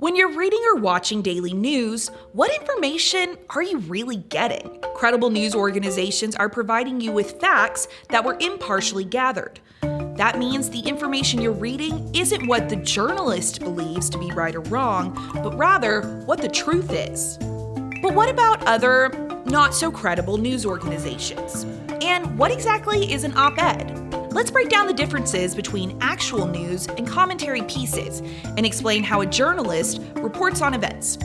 When you're reading or watching daily news, what information are you really getting? Credible news organizations are providing you with facts that were impartially gathered. That means the information you're reading isn't what the journalist believes to be right or wrong, but rather what the truth is. But what about other, not so credible news organizations? And what exactly is an op-ed? Let's break down the differences between actual news and commentary pieces and explain how a journalist reports on events.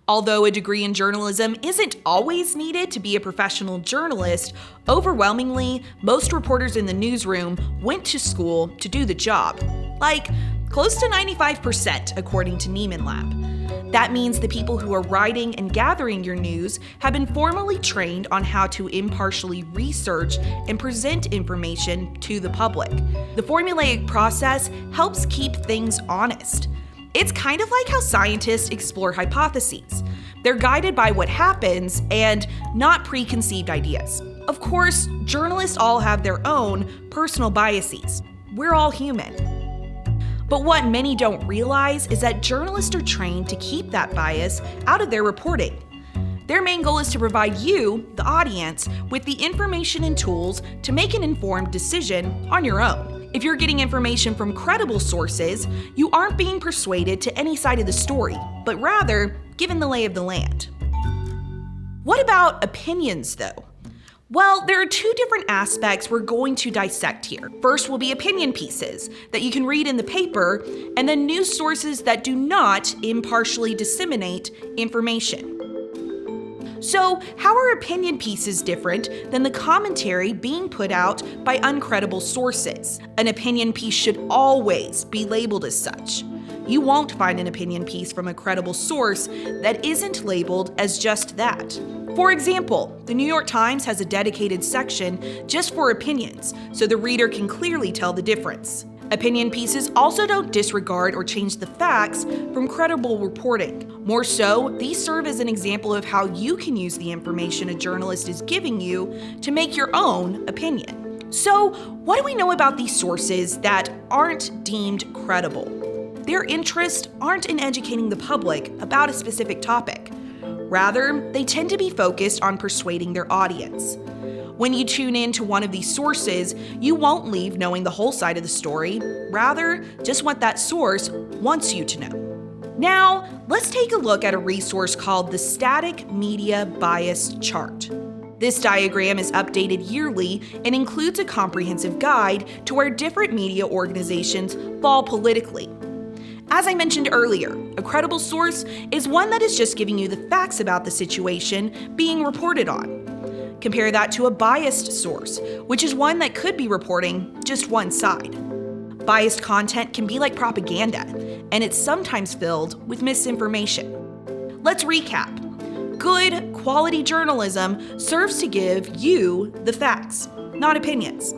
Although a degree in journalism isn't always needed to be a professional journalist, overwhelmingly, most reporters in the newsroom went to school to do the job. Like, close to 95%, according to Nieman Lab. That means the people who are writing and gathering your news have been formally trained on how to impartially research and present information to the public. The formulaic process helps keep things honest. It's kind of like how scientists explore hypotheses. They're guided by what happens and not preconceived ideas. Of course, journalists all have their own personal biases. We're all human. But what many don't realize is that journalists are trained to keep that bias out of their reporting. Their main goal is to provide you, the audience, with the information and tools to make an informed decision on your own. If you're getting information from credible sources, you aren't being persuaded to any side of the story, but rather given the lay of the land. What about opinions, though? Well, there are two different aspects we're going to dissect here. First will be opinion pieces that you can read in the paper, and then news sources that do not impartially disseminate information. So, how are opinion pieces different than the commentary being put out by uncredible sources? An opinion piece should always be labeled as such. You won't find an opinion piece from a credible source that isn't labeled as just that. For example, the New York Times has a dedicated section just for opinions, so the reader can clearly tell the difference. Opinion pieces also don't disregard or change the facts from credible reporting. More so, these serve as an example of how you can use the information a journalist is giving you to make your own opinion. So, what do we know about these sources that aren't deemed credible? Their interests aren't in educating the public about a specific topic. Rather, they tend to be focused on persuading their audience. When you tune in to one of these sources, you won't leave knowing the whole side of the story, rather, just what that source wants you to know. Now, let's take a look at a resource called the Static Media Bias Chart. This diagram is updated yearly and includes a comprehensive guide to where different media organizations fall politically. As I mentioned earlier, a credible source is one that is just giving you the facts about the situation being reported on. Compare that to a biased source, which is one that could be reporting just one side. Biased content can be like propaganda, and it's sometimes filled with misinformation. Let's recap. Good, quality journalism serves to give you the facts, not opinions.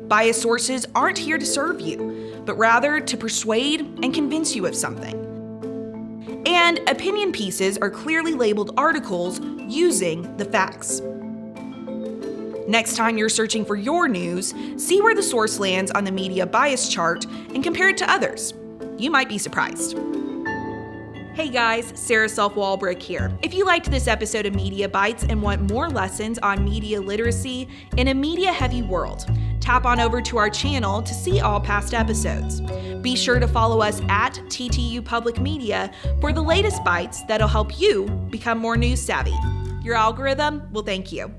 Biased sources aren't here to serve you, but rather to persuade and convince you of something. And opinion pieces are clearly labeled articles using the facts. Next time you're searching for your news, see where the source lands on the media bias chart and compare it to others. You might be surprised. Hey guys, Sarah Self-Walbrick here. If you liked this episode of Media Bytes and want more lessons on media literacy in a media-heavy world, tap on over to our channel to see all past episodes. Be sure to follow us at TTU Public Media for the latest bites that'll help you become more news savvy. Your algorithm will thank you.